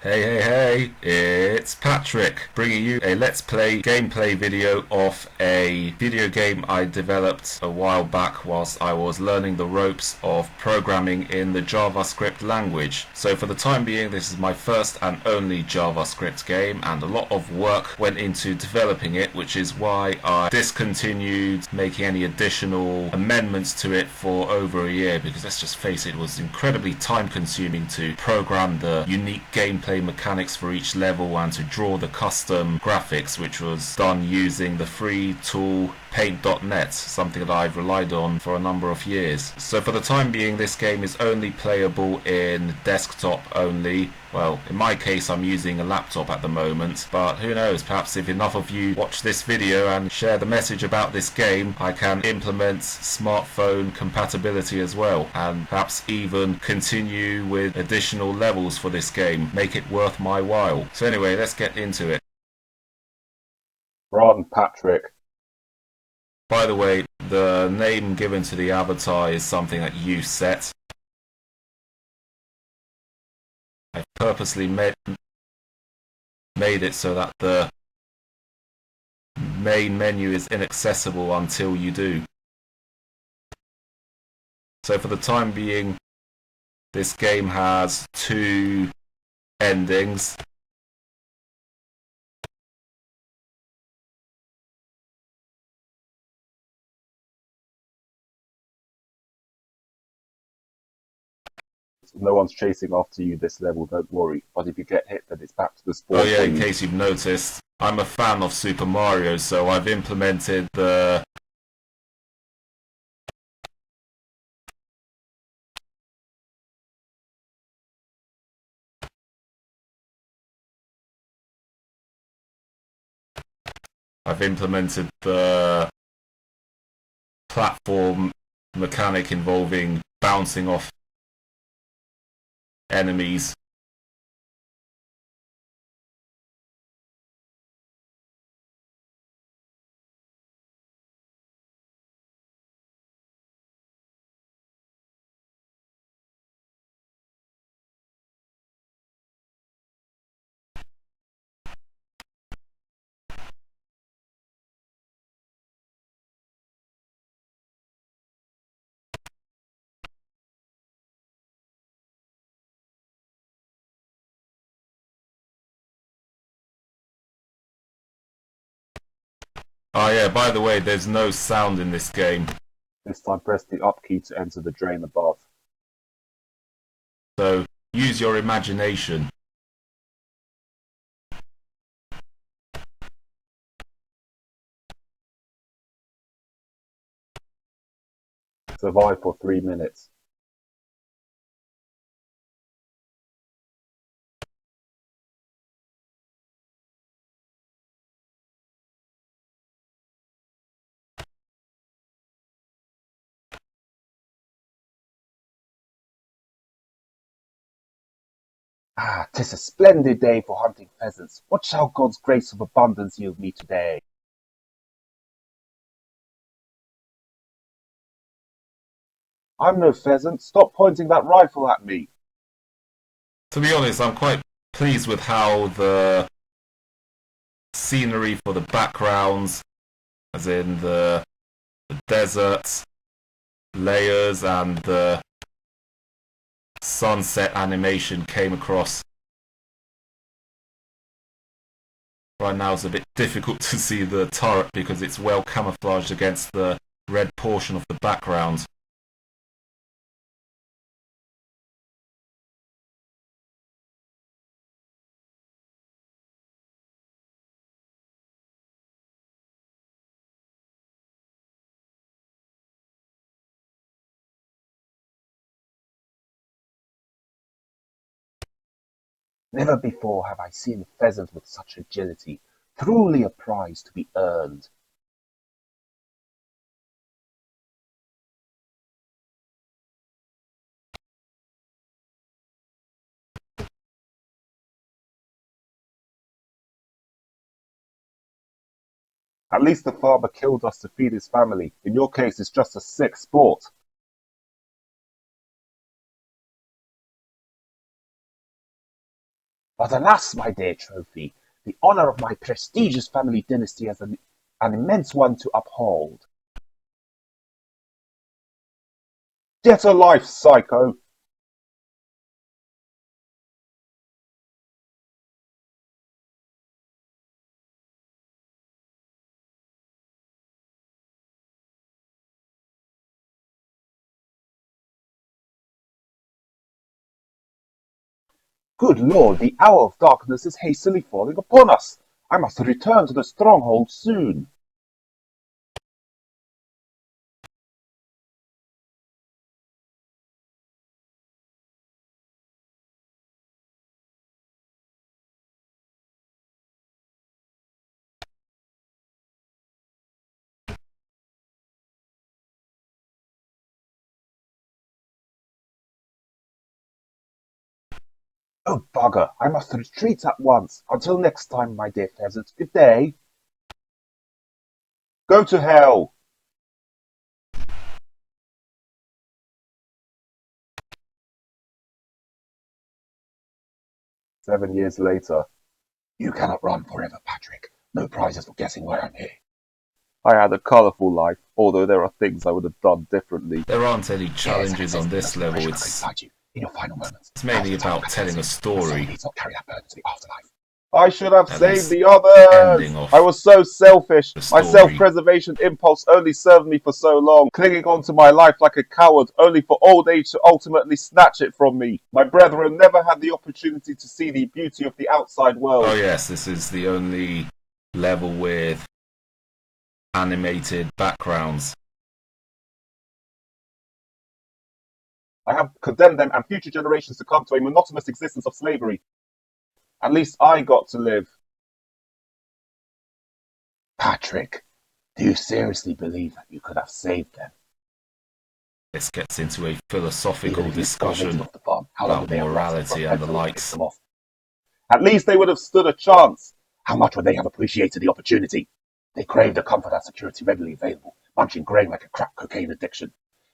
Hey, it's Patrick, bringing you a Let's Play gameplay video of a video game I developed a while back whilst I was learning the ropes of programming in the JavaScript language. So for the time being, this is my first and only JavaScript game, and a lot of work went into developing it, which is why I discontinued making any additional amendments to it for over a year, because let's just face it, it was incredibly time consuming to program the unique gameplay mechanics for each level and to draw the custom graphics, which was done using the free tool Paint.net, something that I've relied on for a number of years. So for the time being, this game is only playable in desktop only. Well, in my case, I'm using a laptop at the moment, but who knows, perhaps if enough of you watch this video and share the message about this game, I can implement smartphone compatibility as well, and perhaps even continue with additional levels for this game, make it worth my while. So anyway, let's get into it. Ron Patrick. By the way, the name given to the avatar is something that you set. I purposely made it so that the main menu is inaccessible until you do. So for the time being, this game has two endings. No one's chasing after you this level, don't worry. But if you get hit, then it's back to the spawn Oh yeah, in point. case you've noticed, I'm a fan of Super Mario, so I've implemented the platform mechanic involving bouncing off enemies. Oh yeah, by the way, there's no sound in this game, This time press the up key to enter the drain above. so use your imagination. Survive for 3 minutes. Ah, 'tis a splendid day for hunting pheasants. What shall God's grace of abundance yield me today? I'm no pheasant. Stop pointing that rifle at me. To be honest, I'm quite pleased with how the scenery for the backgrounds, as in the desert layers and the sunset animation came across. Right now it's a bit difficult to see the turret because it's well camouflaged against the red portion of the background. Never before have I seen a pheasant with such agility. Truly a prize to be earned. At least the farmer killed us to feed his family. In your case, it's just a sick sport. But alas, my dear trophy, the honor of my prestigious family dynasty is an immense one to uphold. Get a life, psycho! Good lord, the hour of darkness is hastily falling upon us. I must return to the stronghold soon. Oh, bugger, I must retreat at once. Until next time, my dear pheasants, good day. Go to hell! 7 years later. You cannot run forever, Patrick. No prizes for guessing why I'm here. I had a colourful life, although there are things I would have done differently. There aren't any challenges on this level. You in your final moments. It's mainly about telling a story. Needs not carry that burden to the afterlife. I should have At saved least the others. ending off I was so selfish. the My story. self-preservation impulse only served me for so long, clinging on to my life like a coward, only for old age to ultimately snatch it from me. My brethren never had the opportunity to see the beauty of the outside world. Oh yes, this is the only level with animated backgrounds. I have condemned them and future generations to come to a monotonous existence of slavery. At least I got to live. Patrick, do you seriously believe that you could have saved them? This gets into a philosophical discussion Off the farm. How about morality and the likes. At least they would have stood a chance. How much would they have appreciated the opportunity? They craved the comfort and security readily available, munching grain like a crack cocaine addiction.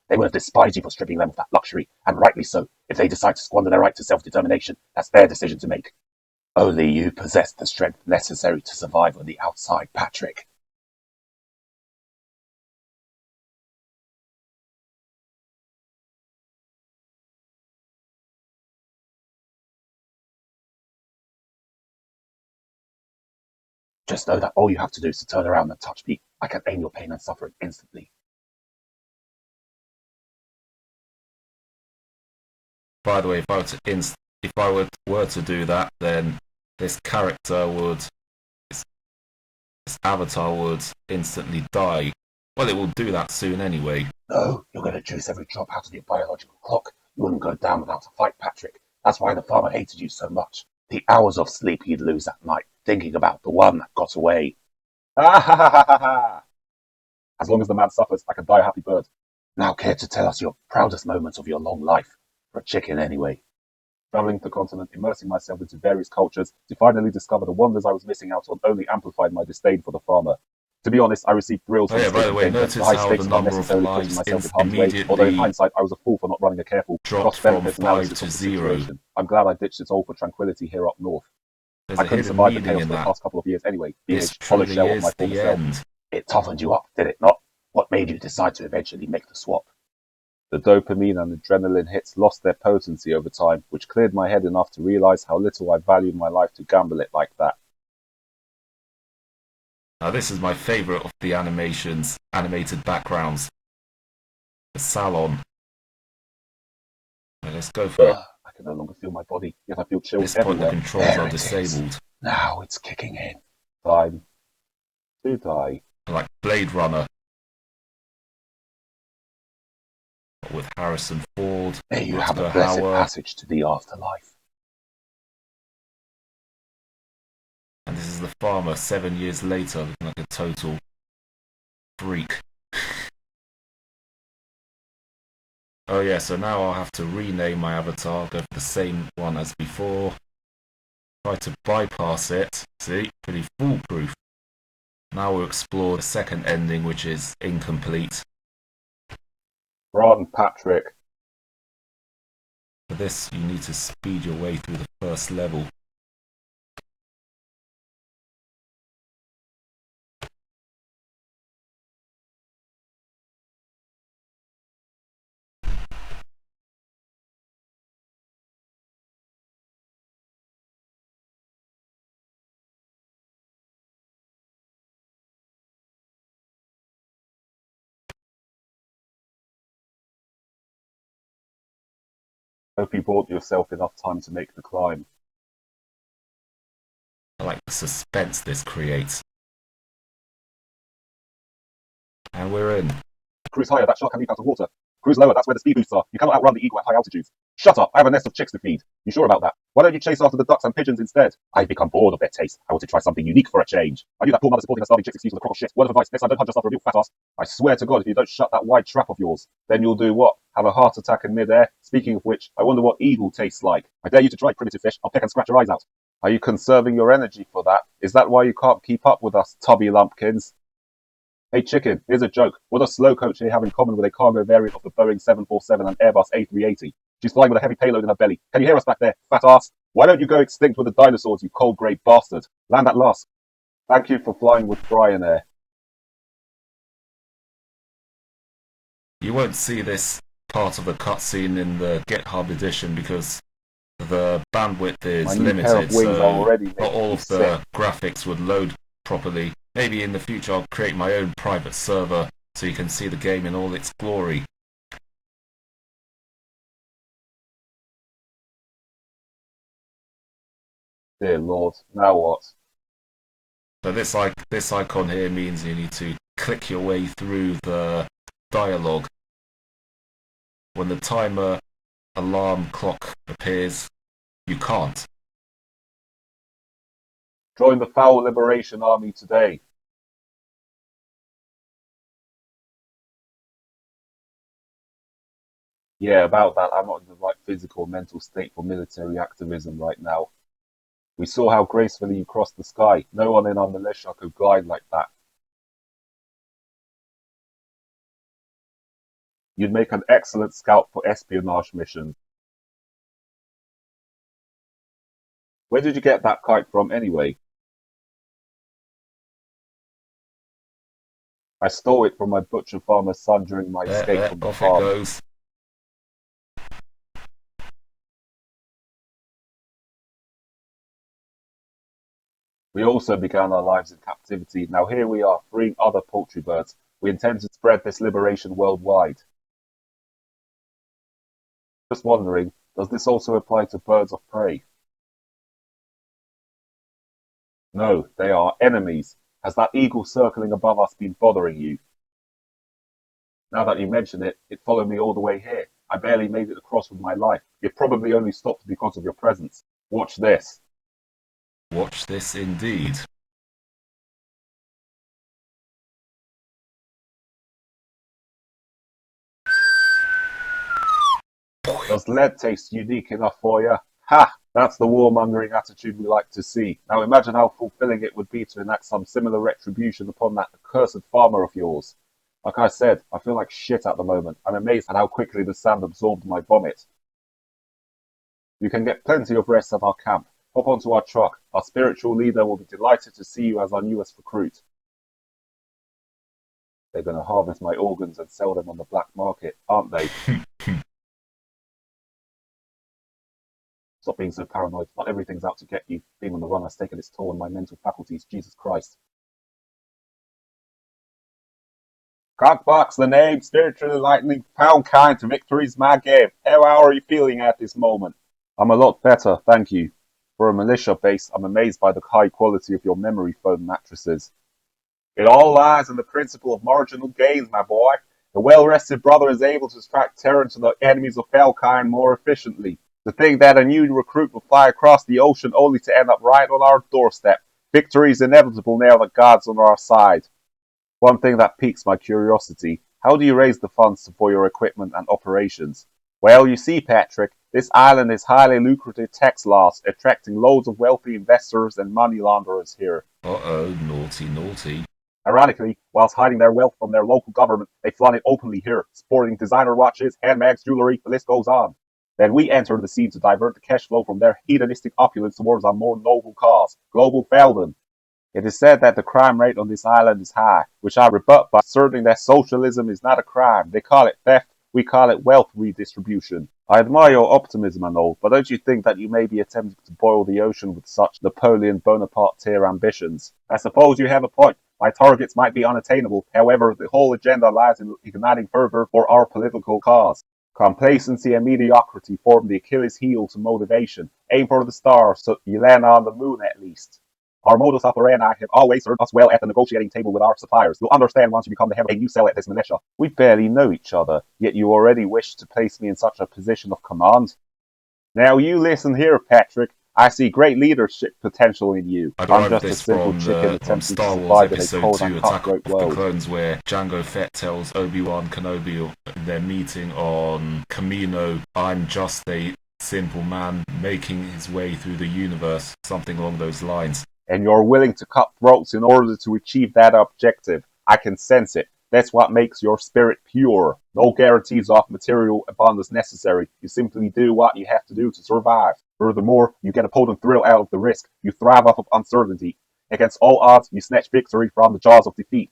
They would have despised you for stripping them of that luxury, and rightly so. If they decide to squander their right to self-determination, that's their decision to make. Only you possess the strength necessary to survive on the outside, Patrick. Just know that all you have to do is to turn around and touch me. I can aim your pain and suffering instantly. By the way, if I were to do that, then this character would, this avatar would instantly die. Well, it will do that soon anyway. No, you're going to juice every drop out of your biological clock. You wouldn't go down without a fight, Patrick. That's why the farmer hated you so much. The hours of sleep he'd lose at night, thinking about the one that got away. Ah ha ha ha ha ha! As long as the man suffers, I can die a happy bird. Now care to tell us your proudest moments of your long life? For a chicken, anyway. Traveling the continent, immersing myself into various cultures, to finally discover the wonders I was missing out on only amplified my disdain for the farmer. To be honest, I received thrills from by the way, notice how the number of lives immediately although in hindsight I was a fool for not running a careful dropped from 5 to 0. I'm glad I ditched it all for tranquility here up north. There's I a couldn't hidden survive the meaning chaos in for the that. past couple of years anyway, being This a hollow truly shell of is my former the self. end. It toughened you up, did it not? What made you decide to eventually make the swap? The dopamine and adrenaline hits lost their potency over time, which cleared my head enough to realize how little I valued my life to gamble it like that. Now this is my favourite of the animated backgrounds. The salon. Right, let's go for it. I can no longer feel my body, yet I feel chills At this point everywhere. the controls are disabled. Now it's kicking in. Time to die. Like Blade Runner. With Harrison Ford. May you have Rutger a blessed Hauer, passage to the afterlife. and this is the farmer 7 years later, looking like a total freak. Oh yeah, so now I'll have to rename my avatar, go for the same one as before. Try to bypass it. See? Pretty foolproof. Now we'll explore the second ending, which is incomplete. Run, Patrick. For this, you need to speed your way through the first level. Hope you bought yourself enough time to make the climb. I like the suspense this creates. And we're in. Cruise higher, that shark can leap out of water. Cruise lower, that's where the speed boosts are. You cannot outrun the eagle at high altitudes. Shut up, I have a nest of chicks to feed. You sure about that? Why don't you chase after the ducks and pigeons instead? I've become bored of their taste. I want to try something unique for a change. I knew that poor mother supporting her starving chicks excuse was a crock of shit. Word of advice, next time don't hunt just after a real fat ass. I swear to God, if you don't shut that wide trap of yours, then you'll do what? Have a heart attack in mid-air? Speaking of which, I wonder what eagle tastes like. I dare you to try, primitive fish. I'll peck and scratch your eyes out. Are you conserving your energy for that? Is that why you can't keep up with us, tubby lumpkins? Hey chicken, here's a joke. What does Slow Coach here have in common with a cargo variant of the Boeing 747 and Airbus A380? She's flying with a heavy payload in her belly. Can you hear us back there, fat ass? Why don't you go extinct with the dinosaurs, you cold grey bastard? Land at last. Thank you for flying with Ryanair. You won't see this part of the cutscene in the GitHub edition because the bandwidth is limited, so not all of the graphics would load properly. Maybe in the future I'll create my own private server so you can see the game in all its glory. Dear Lord, now what? So this icon here means you need to click your way through the dialogue. When the timer alarm clock appears, you can't. Join the Foul Liberation Army today. Yeah, about that, I'm not in the right physical or mental state for military activism right now. We saw how gracefully you crossed the sky. No one in our militia could glide like that. You'd make an excellent scout for espionage missions. Where did you get that kite from anyway? I stole it from my butcher farmer's son during my escape from the Off farm. it goes. We also began our lives in captivity. Now here we are, freeing other poultry birds. We intend to spread this liberation worldwide. Just wondering, does this also apply to birds of prey? No, they are enemies. Has that eagle circling above us been bothering you? Now that you mention it, it followed me all the way here. I barely made it across with my life. It probably only stopped because of your presence. Watch this. Watch this indeed. Does lead taste unique enough for you? Ha! That's the warmongering attitude we like to see. Now imagine how fulfilling it would be to enact some similar retribution upon that accursed farmer of yours. Like I said, I feel like shit at the moment. I'm amazed at how quickly the sand absorbed my vomit. You can get plenty of rest at our camp. Hop onto our truck. Our spiritual leader will be delighted to see you as our newest recruit. They're going to harvest my organs and sell them on the black market, aren't they? Stop being so paranoid. Not everything's out to get you. Being on the run has taken its toll on my mental faculties. Jesus Christ. Cockbox the name, spiritually lightning, pound kind to victory's my game. How are you feeling at this moment? I'm a lot better, thank you. For a militia base, I'm amazed by the high quality of your memory foam mattresses. It all lies in the principle of marginal gains, my boy. The well-rested brother is able to strike terror to the enemies of Falkine more efficiently. To think that a new recruit will fly across the ocean only to end up right on our doorstep. Victory is inevitable now the gods on our side. One thing that piques my curiosity, how do you raise the funds for your equipment and operations? Well, you see, Patrick, this island is highly lucrative tax laws, attracting loads of wealthy investors and money launderers here. Uh-oh, naughty, naughty. Ironically, whilst hiding their wealth from their local government, they flaunt it openly here, sporting designer watches, handbags, jewelry, the list goes on. Then we enter the scene to divert the cash flow from their hedonistic opulence towards a more noble cause, global Feldon. It is said that the crime rate on this island is high, which I rebut by asserting that socialism is not a crime. They call it theft, we call it wealth redistribution. I admire your optimism and all, but don't you think that you may be attempting to boil the ocean with such Napoleon Bonaparte-tier ambitions? I suppose you have a point. My targets might be unattainable, however, the whole agenda lies in igniting fervor for our political cause. Complacency and mediocrity form the Achilles heel to motivation. Aim for the stars so you land on the moon at least. Our modus operandi have always served us well at the negotiating table with our suppliers. You'll understand once you become the head of a new cell at this militia. We barely know each other, yet you already wish to place me in such a position of command. Now you listen here, Patrick. I see great leadership potential in you. I I'm derived just a this simple from chicken attempting to Star Wars survive in a Episode cold 2, and Attack of cutthroat the world. Clones, where Jango Fett tells Obi-Wan Kenobi they're meeting on Kamino, I'm just a simple man making his way through the universe, something along those lines. And you're willing to cut throats in order to achieve that objective. I can sense it. That's what makes your spirit pure. No guarantees of material abundance necessary. You simply do what you have to do to survive. Furthermore, you get a potent thrill out of the risk. You thrive off of uncertainty. Against all odds, you snatch victory from the jaws of defeat.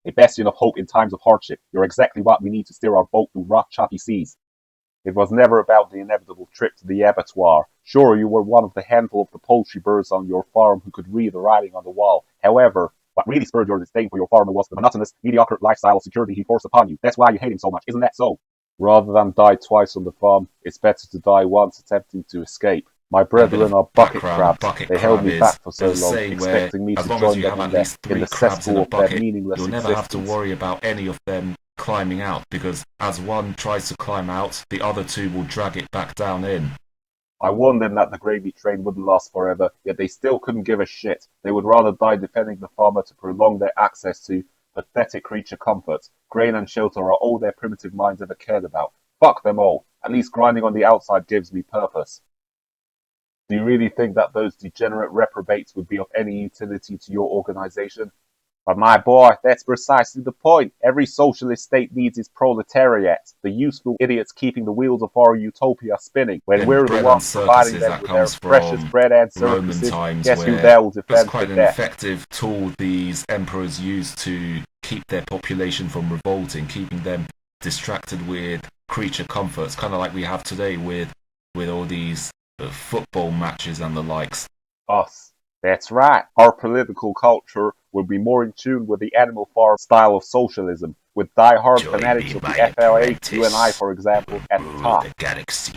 A bastion of hope in times of hardship. You're exactly what we need to steer our boat through rough, choppy seas. It was never about the inevitable trip to the abattoir. Sure, you were one of the handful of the poultry birds on your farm who could read the writing on the wall. However, what really spurred your disdain for your farmer was the monotonous, mediocre lifestyle of security he forced upon you. That's why you hate him so much, isn't that so? Rather than die twice on the farm, it's better to die once attempting to escape. My brethren are bucket crabs. They held me back for so long, expecting me to join them in the cesspool of their meaningless you'll never have to existence. worry about any of them climbing out, because as one tries to climb out, the other two will drag it back down in. I warned them that the gravy train wouldn't last forever, yet they still couldn't give a shit. They would rather die defending the farmer to prolong their access to pathetic creature comforts. Grain and shelter are all their primitive minds ever cared about. Fuck them all. At least grinding on the outside gives me purpose. Do you really think that those degenerate reprobates would be of any utility to your organization? But my boy, that's precisely the point. Every socialist state needs its proletariat, the useful idiots keeping the wheels of our utopia spinning. When we're the ones providing them with their precious bread and circuses, guess who they'll defend It's quite to an death? effective tool these emperors used to keep their population from revolting, keeping them distracted with creature comforts, kind of like we have today with all these football matches and the likes. Us. That's right. Our political culture will be more in tune with the animal farm style of socialism, with die-hard Join fanatics me, of the my FLA, apprentice. you and I, for example, at the Rule top. the galaxy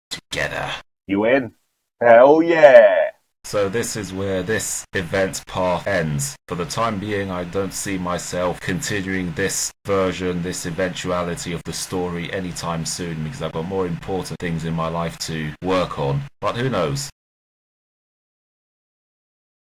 together. You in? Hell yeah! So this is where this event path ends. For the time being, I don't see myself continuing this version, this eventuality of the story anytime soon, because I've got more important things in my life to work on. But who knows?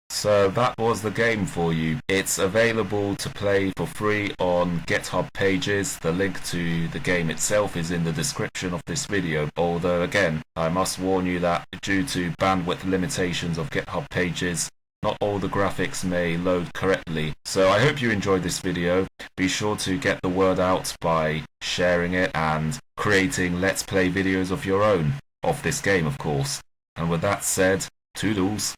So that was the game for you. It's available to play for free on GitHub pages. The link to the game itself is in the description of this video. Although again, I must warn you that due to bandwidth limitations of GitHub pages, not all the graphics may load correctly. So I hope you enjoyed this video. Be sure to get the word out by sharing it and creating Let's Play videos of your own, of this game of course. And with that said, toodles.